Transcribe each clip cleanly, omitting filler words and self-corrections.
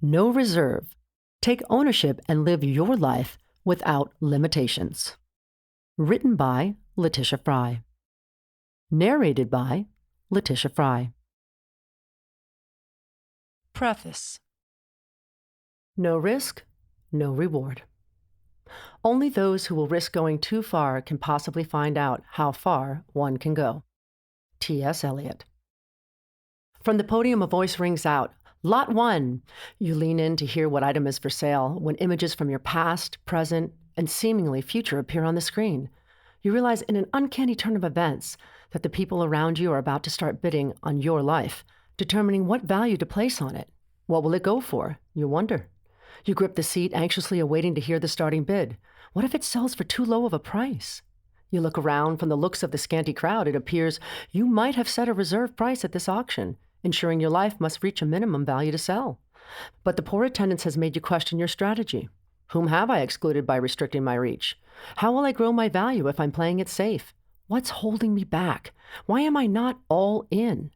No reserve. Take ownership and live your life without limitations. Written by Letitia Frye. Narrated by Letitia Frye. Preface. No risk, no reward. Only those who will risk going too far can possibly find out how far one can go. T.S. Eliot. From the podium, a voice rings out, "Lot 1. You lean in to hear what item is for sale when images from your past, present, and seemingly future appear on the screen. You realize in an uncanny turn of events that the people around you are about to start bidding on your life, determining what value to place on it. What will it go for? You wonder. You grip the seat, anxiously awaiting to hear the starting bid. What if it sells for too low of a price? You look around. From the looks of the scanty crowd, it appears you might have set a reserve price at this auction, ensuring your life must reach a minimum value to sell. But the poor attendance has made you question your strategy. Whom have I excluded by restricting my reach? How will I grow my value if I'm playing it safe? What's holding me back? Why am I not all in?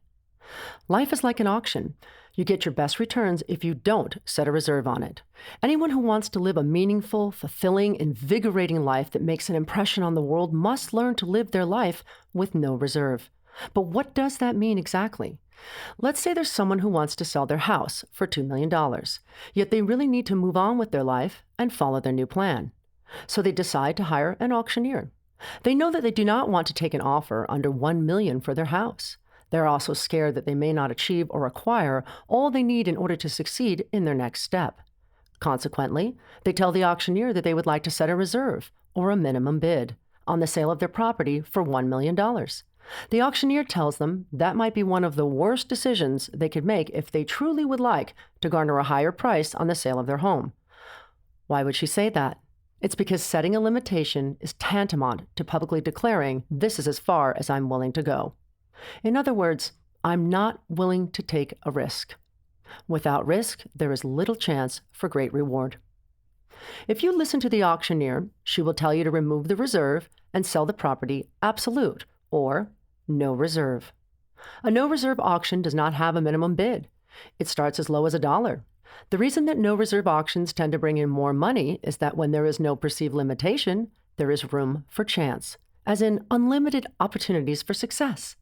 Life is like an auction. You get your best returns if you don't set a reserve on it. Anyone who wants to live a meaningful, fulfilling, invigorating life that makes an impression on the world must learn to live their life with no reserve. But what does that mean exactly? Let's say there's someone who wants to sell their house for $2 million, yet they really need to move on with their life and follow their new plan. So they decide to hire an auctioneer. They know that they do not want to take an offer under $1 million for their house. They're also scared that they may not achieve or acquire all they need in order to succeed in their next step. Consequently, they tell the auctioneer that they would like to set a reserve, or a minimum bid, on the sale of their property for $1 million. The auctioneer tells them that might be one of the worst decisions they could make if they truly would like to garner a higher price on the sale of their home. Why would she say that? It's because setting a limitation is tantamount to publicly declaring, "This is as far as I'm willing to go." In other words, I'm not willing to take a risk. Without risk, there is little chance for great reward. If you listen to the auctioneer, she will tell you to remove the reserve and sell the property absolute, or no reserve. A no reserve auction does not have a minimum bid. It starts as low as $1. The reason that no reserve auctions tend to bring in more money is that when there is no perceived limitation, there is room for chance, as in unlimited opportunities for success.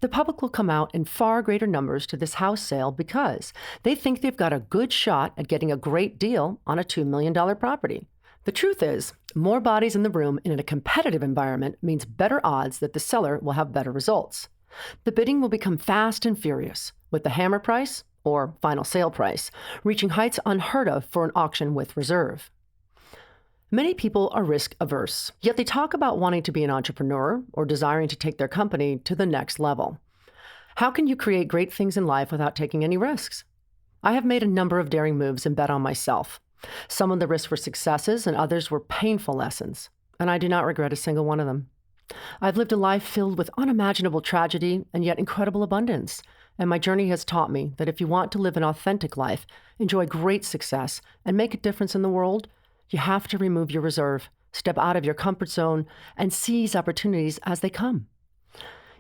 The public will come out in far greater numbers to this house sale because they think they've got a good shot at getting a great deal on a $2 million property. The truth is, more bodies in the room in a competitive environment means better odds that the seller will have better results. The bidding will become fast and furious, with the hammer price, or final sale price, reaching heights unheard of for an auction with reserve. Many people are risk-averse, yet they talk about wanting to be an entrepreneur or desiring to take their company to the next level. How can you create great things in life without taking any risks? I have made a number of daring moves and bet on myself. Some of the risks were successes and others were painful lessons, and I do not regret a single one of them. I've lived a life filled with unimaginable tragedy and yet incredible abundance, and my journey has taught me that if you want to live an authentic life, enjoy great success, and make a difference in the world, you have to remove your reserve, step out of your comfort zone, and seize opportunities as they come.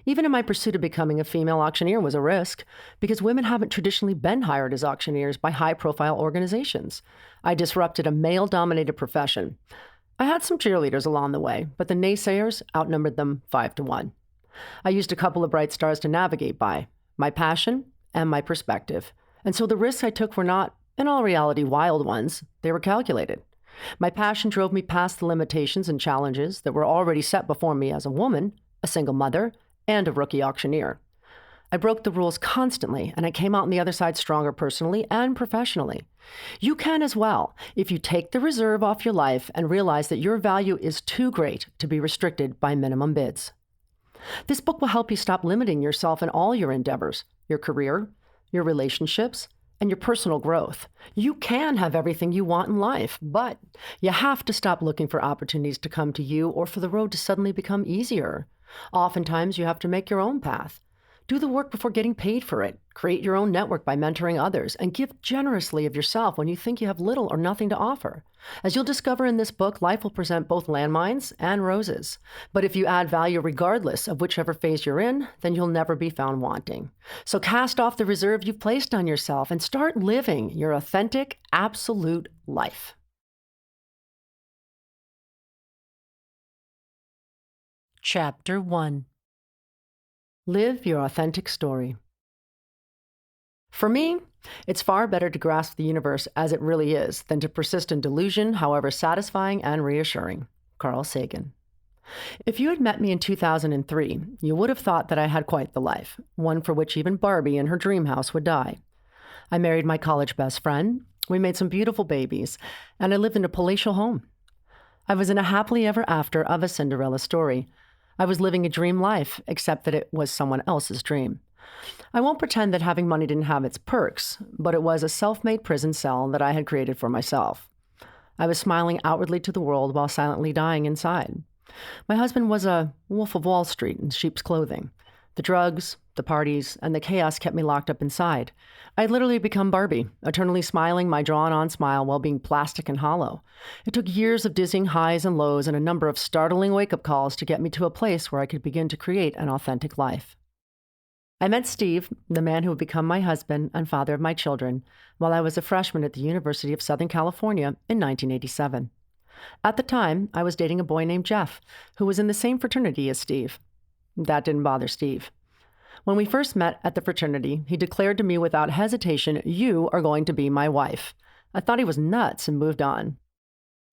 Even in my pursuit of becoming a female auctioneer was a risk, because women haven't traditionally been hired as auctioneers by high-profile organizations. I disrupted a male-dominated profession. I had some cheerleaders along the way, but the naysayers outnumbered them 5-1. I used a couple of bright stars to navigate by, my passion and my perspective. And so the risks I took were not, in all reality, wild ones. They were calculated. My passion drove me past the limitations and challenges that were already set before me as a woman, a single mother, and a rookie auctioneer. I broke the rules constantly, and I came out on the other side stronger personally and professionally. You can as well, if you take the reserve off your life and realize that your value is too great to be restricted by minimum bids. This book will help you stop limiting yourself in all your endeavors, your career, your relationships, and your personal growth. You can have everything you want in life, but you have to stop looking for opportunities to come to you or for the road to suddenly become easier. Oftentimes, you have to make your own path. Do the work before getting paid for it. Create your own network by mentoring others, and give generously of yourself when you think you have little or nothing to offer. As you'll discover in this book, life will present both landmines and roses. But if you add value regardless of whichever phase you're in, then you'll never be found wanting. So cast off the reserve you've placed on yourself and start living your authentic, absolute life. Chapter 1. Live your authentic story. For me, it's far better to grasp the universe as it really is than to persist in delusion, however satisfying and reassuring. Carl Sagan. If you had met me in 2003, you would have thought that I had quite the life, one for which even Barbie in her dream house would die. I married my college best friend, we made some beautiful babies, and I lived in a palatial home. I was in a happily ever after of a Cinderella story. I was living a dream life, except that it was someone else's dream. I won't pretend that having money didn't have its perks, but it was a self-made prison cell that I had created for myself. I was smiling outwardly to the world while silently dying inside. My husband was a wolf of Wall Street in sheep's clothing. The drugs, the parties, and the chaos kept me locked up inside. I had literally become Barbie, eternally smiling my drawn-on smile while being plastic and hollow. It took years of dizzying highs and lows and a number of startling wake-up calls to get me to a place where I could begin to create an authentic life. I met Steve, the man who would become my husband and father of my children, while I was a freshman at the University of Southern California in 1987. At the time, I was dating a boy named Jeff, who was in the same fraternity as Steve. That didn't bother Steve. When we first met at the fraternity, he declared to me without hesitation, "You are going to be my wife." I thought he was nuts and moved on.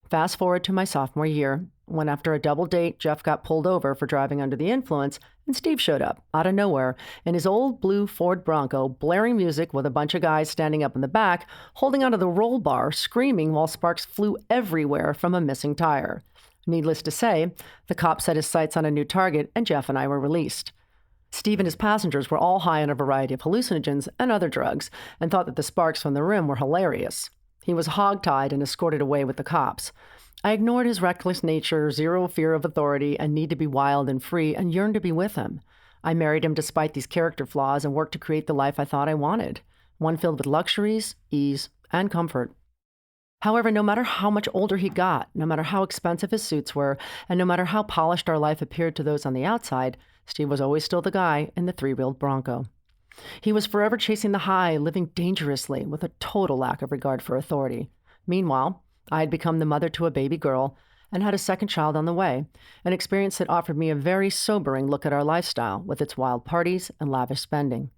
Fast forward to my sophomore year, when after a double date, Jeff got pulled over for driving under the influence, and Steve showed up, out of nowhere, in his old blue Ford Bronco, blaring music with a bunch of guys standing up in the back, holding onto the roll bar, screaming while sparks flew everywhere from a missing tire. Needless to say, the cop set his sights on a new target, and Jeff and I were released. Steve and his passengers were all high on a variety of hallucinogens and other drugs, and thought that the sparks from the rim were hilarious. He was hogtied and escorted away with the cops. I ignored his reckless nature, zero fear of authority, and need to be wild and free, and yearned to be with him. I married him despite these character flaws and worked to create the life I thought I wanted, one filled with luxuries, ease, and comfort. However, no matter how much older he got, no matter how expensive his suits were, and no matter how polished our life appeared to those on the outside, Steve was always still the guy in the three-wheeled Bronco. He was forever chasing the high, living dangerously, with a total lack of regard for authority. Meanwhile, I had become the mother to a baby girl and had a second child on the way, an experience that offered me a very sobering look at our lifestyle, with its wild parties and lavish spending.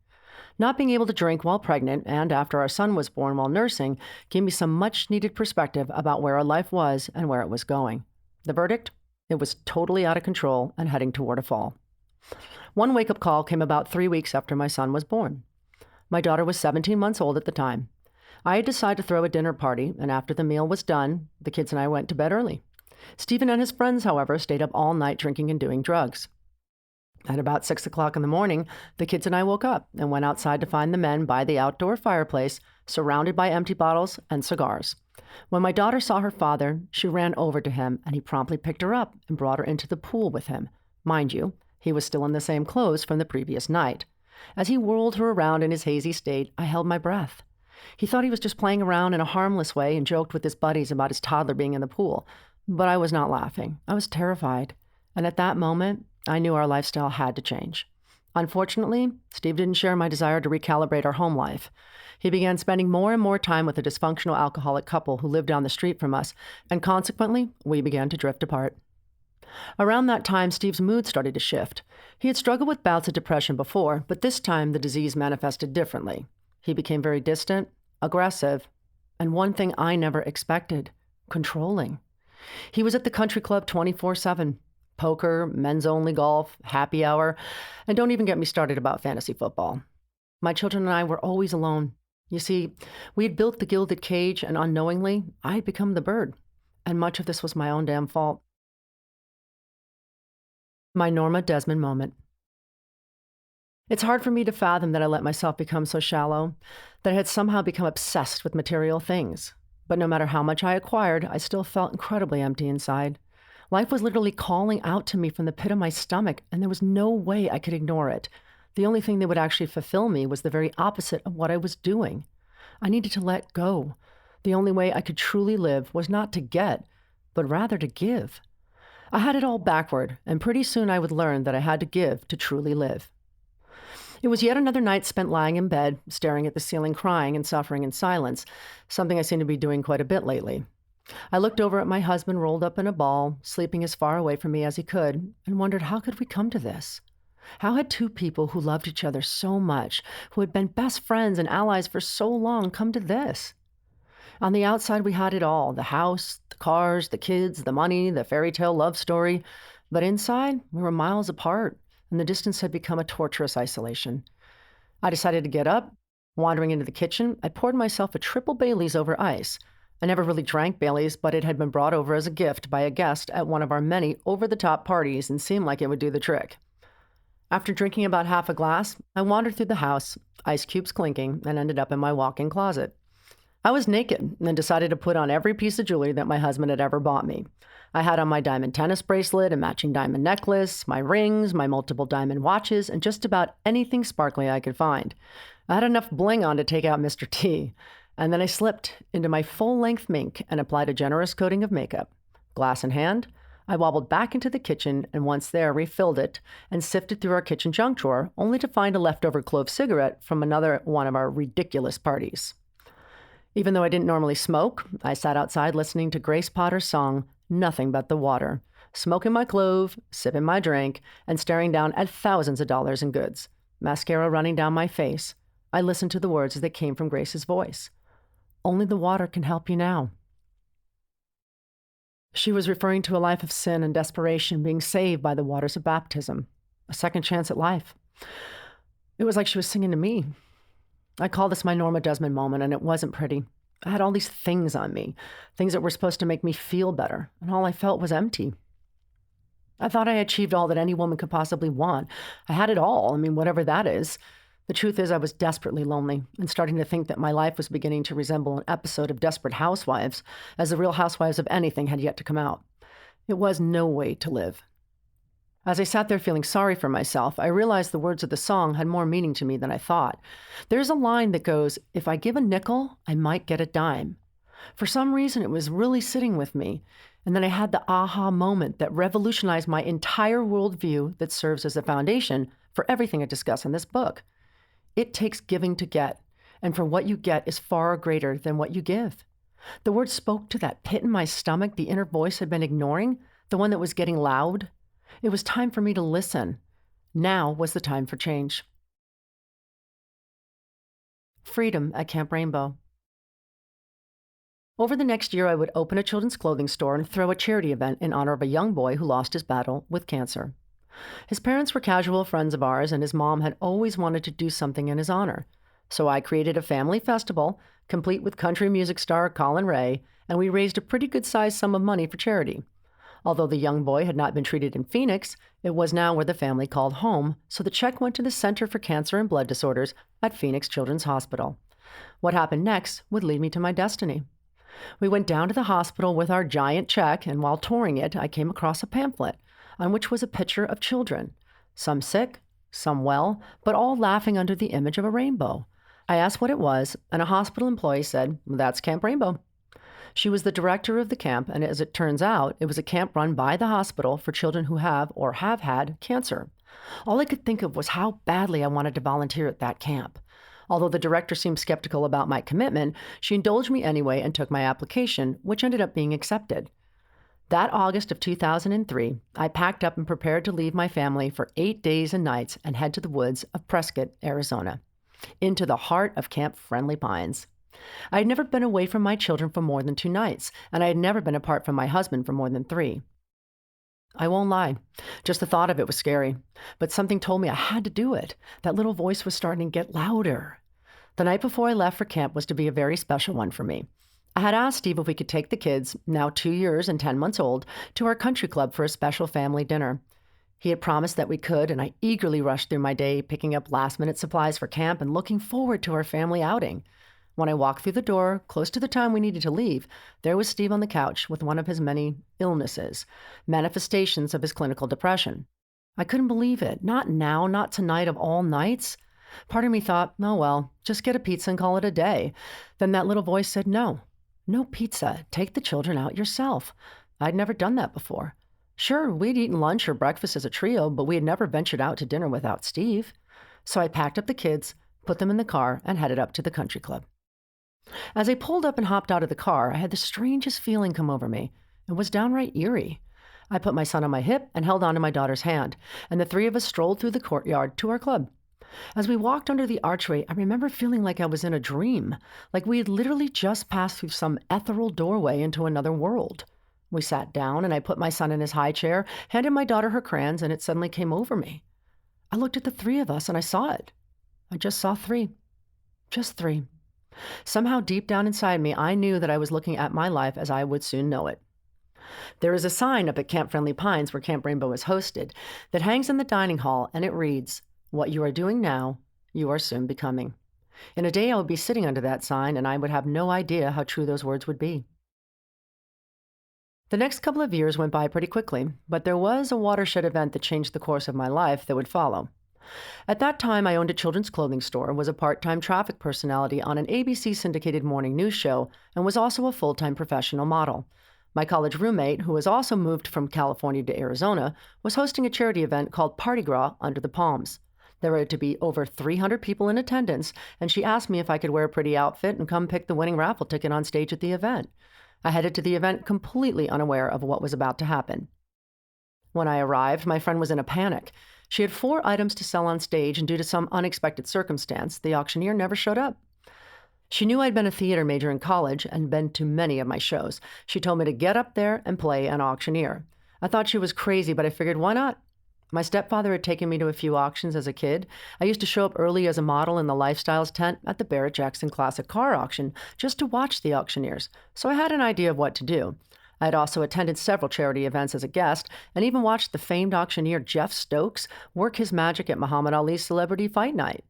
Not being able to drink while pregnant and after our son was born while nursing gave me some much-needed perspective about where our life was and where it was going. The verdict? It was totally out of control and heading toward a fall. One wake-up call came about 3 weeks after my son was born. My daughter was 17 months old at the time. I had decided to throw a dinner party, and after the meal was done, the kids and I went to bed early. Stephen and his friends, however, stayed up all night drinking and doing drugs. At about 6 o'clock in the morning, the kids and I woke up and went outside to find the men by the outdoor fireplace, surrounded by empty bottles and cigars. When my daughter saw her father, she ran over to him, and he promptly picked her up and brought her into the pool with him. Mind you, he was still in the same clothes from the previous night. As he whirled her around in his hazy state, I held my breath. He thought he was just playing around in a harmless way and joked with his buddies about his toddler being in the pool. But I was not laughing. I was terrified. And at that moment, I knew our lifestyle had to change. Unfortunately, Steve didn't share my desire to recalibrate our home life. He began spending more and more time with a dysfunctional alcoholic couple who lived down the street from us, and consequently, we began to drift apart. Around that time, Steve's mood started to shift. He had struggled with bouts of depression before, but this time the disease manifested differently. He became very distant, aggressive, and one thing I never expected, controlling. He was at the country club 24/7. Poker, men's-only golf, happy hour, and don't even get me started about fantasy football. My children and I were always alone. You see, we had built the gilded cage, and unknowingly, I had become the bird. And much of this was my own damn fault. My Norma Desmond moment. It's hard for me to fathom that I let myself become so shallow, that I had somehow become obsessed with material things. But no matter how much I acquired, I still felt incredibly empty inside. Life was literally calling out to me from the pit of my stomach, and there was no way I could ignore it. The only thing that would actually fulfill me was the very opposite of what I was doing. I needed to let go. The only way I could truly live was not to get, but rather to give. I had it all backward, and pretty soon I would learn that I had to give to truly live. It was yet another night spent lying in bed, staring at the ceiling, crying and suffering in silence, something I seem to be doing quite a bit lately. I looked over at my husband rolled up in a ball, sleeping as far away from me as he could, and wondered how could we come to this? How had two people who loved each other so much, who had been best friends and allies for so long, come to this? On the outside, we had it all: the house, the cars, the kids, the money, the fairy tale love story. But inside, we were miles apart, and the distance had become a torturous isolation. I decided to get up. Wandering into the kitchen, I poured myself a triple Bailey's over ice. I never really drank Bailey's, but it had been brought over as a gift by a guest at one of our many over-the-top parties and seemed like it would do the trick. After drinking about half a glass, I wandered through the house, ice cubes clinking, and ended up in my walk-in closet. I was naked and decided to put on every piece of jewelry that my husband had ever bought me. I had on my diamond tennis bracelet, a matching diamond necklace, my rings, my multiple diamond watches, and just about anything sparkly I could find. I had enough bling on to take out Mr. T, and then I slipped into my full-length mink and applied a generous coating of makeup. Glass in hand, I wobbled back into the kitchen and once there refilled it and sifted through our kitchen junk drawer, only to find a leftover clove cigarette from another one of our ridiculous parties. Even though I didn't normally smoke, I sat outside listening to Grace Potter's song, Nothing But the Water, smoking my clove, sipping my drink, and staring down at thousands of dollars in goods, mascara running down my face. I listened to the words as they came from Grace's voice. Only the water can help you now. She was referring to a life of sin and desperation being saved by the waters of baptism, a second chance at life. It was like she was singing to me. I call this my Norma Desmond moment, and it wasn't pretty. I had all these things on me, things that were supposed to make me feel better, and all I felt was empty. I thought I achieved all that any woman could possibly want. I had it all, whatever that is. The truth is I was desperately lonely and starting to think that my life was beginning to resemble an episode of Desperate Housewives, as the Real Housewives of anything had yet to come out. It was no way to live. As I sat there feeling sorry for myself, I realized the words of the song had more meaning to me than I thought. There's a line that goes, "If I give a nickel, I might get a dime." For some reason, it was really sitting with me. And then I had the aha moment that revolutionized my entire worldview that serves as a foundation for everything I discuss in this book. It takes giving to get, and for what you get is far greater than what you give. The word spoke to that pit in my stomach the inner voice had been ignoring, the one that was getting loud. It was time for me to listen. Now was the time for change. Freedom at Camp Rainbow. Over the next year, I would open a children's clothing store and throw a charity event in honor of a young boy who lost his battle with cancer. His parents were casual friends of ours, and his mom had always wanted to do something in his honor. So I created a family festival, complete with country music star Colin Ray, and we raised a pretty good-sized sum of money for charity. Although the young boy had not been treated in Phoenix, it was now where the family called home, so the check went to the Center for Cancer and Blood Disorders at Phoenix Children's Hospital. What happened next would lead me to my destiny. We went down to the hospital with our giant check, and while touring it, I came across a pamphlet on which was a picture of children, some sick, some well, but all laughing under the image of a rainbow. I asked what it was, and a hospital employee said, "That's Camp Rainbow." She was the director of the camp, and as it turns out, it was a camp run by the hospital for children who have or have had cancer. All I could think of was how badly I wanted to volunteer at that camp. Although the director seemed skeptical about my commitment, she indulged me anyway and took my application, which ended up being accepted. That August of 2003, I packed up and prepared to leave my family for 8 days and nights and head to the woods of Prescott, Arizona, into the heart of Camp Friendly Pines. I had never been away from my children for more than 2 nights, and I had never been apart from my husband for more than 3. I won't lie, just the thought of it was scary, but something told me I had to do it. That little voice was starting to get louder. The night before I left for camp was to be a very special one for me. I had asked Steve if we could take the kids, now 2 years and 10 months old, to our country club for a special family dinner. He had promised that we could, and I eagerly rushed through my day, picking up last-minute supplies for camp and looking forward to our family outing. When I walked through the door, close to the time we needed to leave, there was Steve on the couch with one of his many illnesses, manifestations of his clinical depression. I couldn't believe it. Not now, not tonight of all nights. Part of me thought, oh well, just get a pizza and call it a day. Then that little voice said, no, no pizza. Take the children out yourself. I'd never done that before. Sure, we'd eaten lunch or breakfast as a trio, but we had never ventured out to dinner without Steve. So I packed up the kids, put them in the car, and headed up to the country club. As I pulled up and hopped out of the car, I had the strangest feeling come over me. It was downright eerie. I put my son on my hip and held onto my daughter's hand, and the three of us strolled through the courtyard to our club. As we walked under the archway, I remember feeling like I was in a dream, like we had literally just passed through some ethereal doorway into another world. We sat down, and I put my son in his high chair, handed my daughter her crayons, and it suddenly came over me. I looked at the three of us, and I saw it. I just saw three. Just three. Somehow deep down inside me, I knew that I was looking at my life as I would soon know it. There is a sign up at Camp Friendly Pines, where Camp Rainbow is hosted, that hangs in the dining hall, and it reads, "What you are doing now, you are soon becoming." In a day, I would be sitting under that sign, and I would have no idea how true those words would be. The next couple of years went by pretty quickly, but there was a watershed event that changed the course of my life that would follow. At that time, I owned a children's clothing store, was a part-time traffic personality on an ABC syndicated morning news show, and was also a full-time professional model. My college roommate, who was also moved from California to Arizona, was hosting a charity event called Party Gras Under the Palms. There were to be over 300 people in attendance, and she asked me if I could wear a pretty outfit and come pick the winning raffle ticket on stage at the event. I headed to the event completely unaware of what was about to happen. When I arrived, my friend was in a panic. She had 4 items to sell on stage, and due to some unexpected circumstance, the auctioneer never showed up. She knew I'd been a theater major in college and been to many of my shows. She told me to get up there and play an auctioneer. I thought she was crazy, but I figured, why not? My stepfather had taken me to a few auctions as a kid. I used to show up early as a model in the Lifestyles tent at the Barrett-Jackson Classic Car Auction just to watch the auctioneers, so I had an idea of what to do. I had also attended several charity events as a guest and even watched the famed auctioneer Jeff Stokes work his magic at Muhammad Ali's Celebrity Fight Night.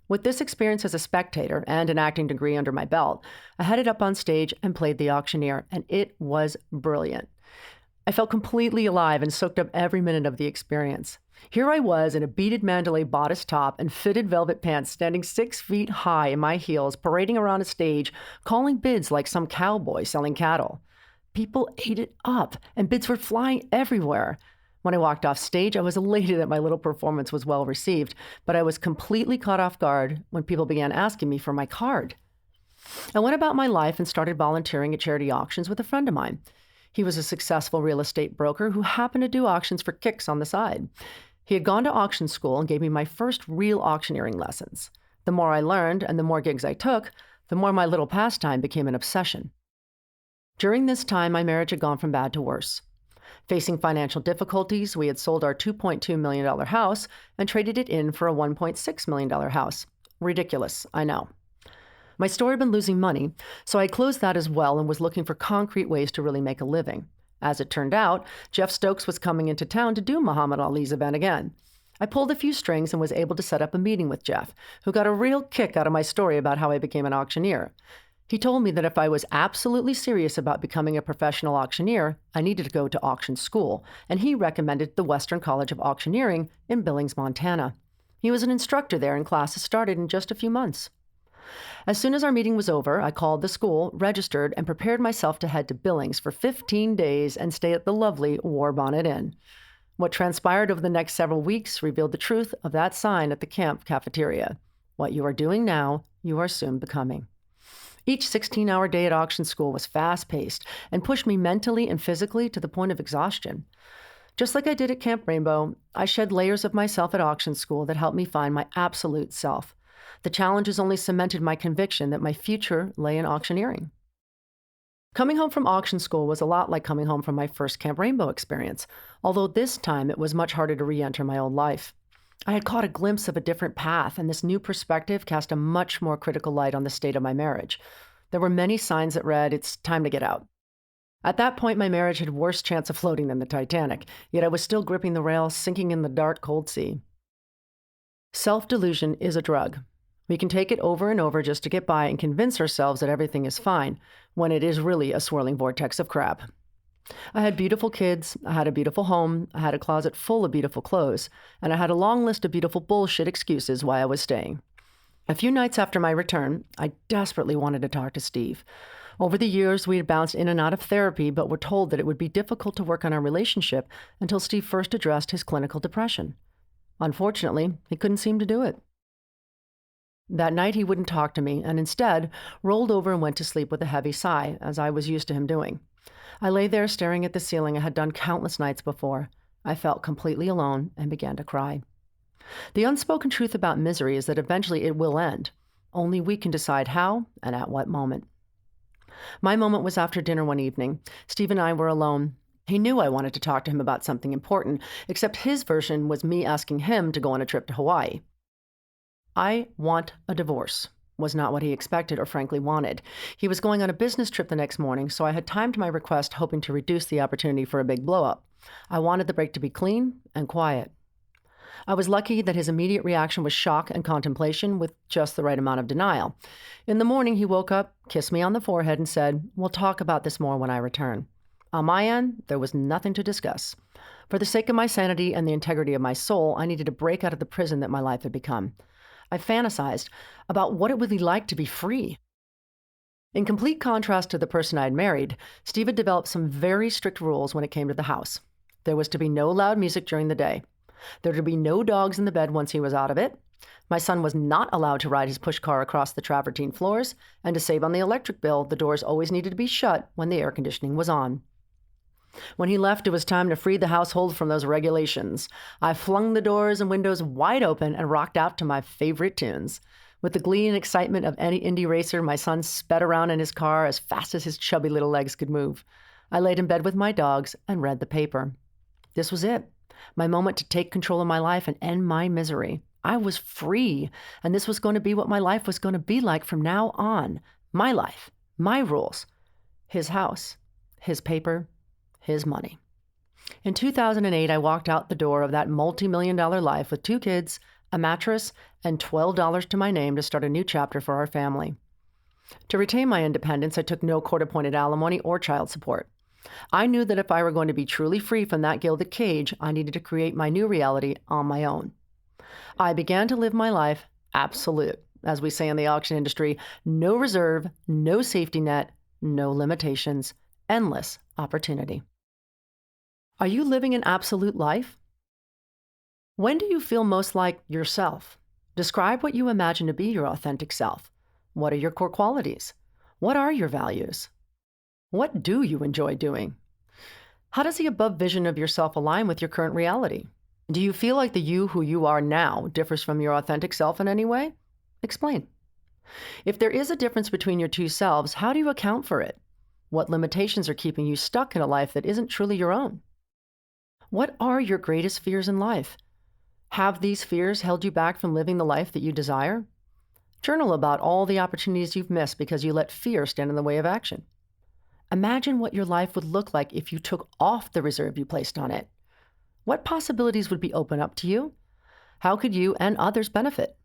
With this experience as a spectator and an acting degree under my belt, I headed up on stage and played the auctioneer, and it was brilliant. I felt completely alive and soaked up every minute of the experience. Here I was in a beaded Mandalay bodice top and fitted velvet pants, standing 6 feet high in my heels, parading around a stage, calling bids like some cowboy selling cattle. People ate it up, and bids were flying everywhere. When I walked off stage, I was elated that my little performance was well received, but I was completely caught off guard when people began asking me for my card. I went about my life and started volunteering at charity auctions with a friend of mine. He was a successful real estate broker who happened to do auctions for kicks on the side. He had gone to auction school and gave me my first real auctioneering lessons. The more I learned and the more gigs I took, the more my little pastime became an obsession. During this time, my marriage had gone from bad to worse. Facing financial difficulties, we had sold our $2.2 million house and traded it in for a $1.6 million house. Ridiculous, I know. My store had been losing money, so I closed that as well and was looking for concrete ways to really make a living. As it turned out, Jeff Stokes was coming into town to do Muhammad Ali's event again. I pulled a few strings and was able to set up a meeting with Jeff, who got a real kick out of my story about how I became an auctioneer. He told me that if I was absolutely serious about becoming a professional auctioneer, I needed to go to auction school, and he recommended the Western College of Auctioneering in Billings, Montana. He was an instructor there, and classes started in just a few months. As soon as our meeting was over, I called the school, registered, and prepared myself to head to Billings for 15 days and stay at the lovely War Bonnet Inn. What transpired over the next several weeks revealed the truth of that sign at the camp cafeteria. What you are doing now, you are soon becoming. Each 16-hour day at auction school was fast-paced and pushed me mentally and physically to the point of exhaustion. Just like I did at Camp Rainbow, I shed layers of myself at auction school that helped me find my absolute self. The challenges only cemented my conviction that my future lay in auctioneering. Coming home from auction school was a lot like coming home from my first Camp Rainbow experience, although this time it was much harder to re-enter my old life. I had caught a glimpse of a different path, and this new perspective cast a much more critical light on the state of my marriage. There were many signs that read, "It's time to get out." At that point, my marriage had worse chance of floating than the Titanic, yet I was still gripping the rail, sinking in the dark, cold sea. Self-delusion is a drug. We can take it over and over just to get by and convince ourselves that everything is fine, when it is really a swirling vortex of crap. I had beautiful kids, I had a beautiful home, I had a closet full of beautiful clothes, and I had a long list of beautiful bullshit excuses why I was staying. A few nights after my return, I desperately wanted to talk to Steve. Over the years, we had bounced in and out of therapy, but were told that it would be difficult to work on our relationship until Steve first addressed his clinical depression. Unfortunately, he couldn't seem to do it. That night, he wouldn't talk to me and instead rolled over and went to sleep with a heavy sigh, as I was used to him doing. I lay there staring at the ceiling I had done countless nights before. I felt completely alone and began to cry. The unspoken truth about misery is that eventually it will end. Only we can decide how and at what moment. My moment was after dinner one evening. Steve and I were alone. He knew I wanted to talk to him about something important, except his version was me asking him to go on a trip to Hawaii. I want a divorce was not what he expected or frankly wanted. He was going on a business trip the next morning, so I had timed my request hoping to reduce the opportunity for a big blow-up. I wanted the break to be clean and quiet. I was lucky that his immediate reaction was shock and contemplation with just the right amount of denial. In the morning, he woke up, kissed me on the forehead, and said, "We'll talk about this more when I return." On my end, there was nothing to discuss. For the sake of my sanity and the integrity of my soul, I needed a break out of the prison that my life had become. I fantasized about what it would be like to be free. In complete contrast to the person I had married, Steve had developed some very strict rules when it came to the house. There was to be no loud music during the day. There were to be no dogs in the bed once he was out of it. My son was not allowed to ride his push car across the travertine floors, and to save on the electric bill, the doors always needed to be shut when the air conditioning was on. When he left, it was time to free the household from those regulations. I flung the doors and windows wide open and rocked out to my favorite tunes. With the glee and excitement of any indie racer, my son sped around in his car as fast as his chubby little legs could move. I laid in bed with my dogs and read the paper. This was it, my moment to take control of my life and end my misery. I was free, and this was going to be what my life was going to be like from now on. My life, my rules, his house, his paper, his money. In 2008, I walked out the door of that multi-million-dollar life with 2 kids, a mattress, and $12 to my name to start a new chapter for our family. To retain my independence, I took no court-appointed alimony or child support. I knew that if I were going to be truly free from that gilded cage, I needed to create my new reality on my own. I began to live my life absolute, as we say in the auction industry, no reserve, no safety net, no limitations, endless opportunity. Are you living an absolute life? When do you feel most like yourself? Describe what you imagine to be your authentic self. What are your core qualities? What are your values? What do you enjoy doing? How does the above vision of yourself align with your current reality? Do you feel like the you who you are now differs from your authentic self in any way? Explain. If there is a difference between your two selves, how do you account for it? What limitations are keeping you stuck in a life that isn't truly your own? What are your greatest fears in life? Have these fears held you back from living the life that you desire? Journal about all the opportunities you've missed because you let fear stand in the way of action. Imagine what your life would look like if you took off the reserve you placed on it. What possibilities would be open up to you? How could you and others benefit?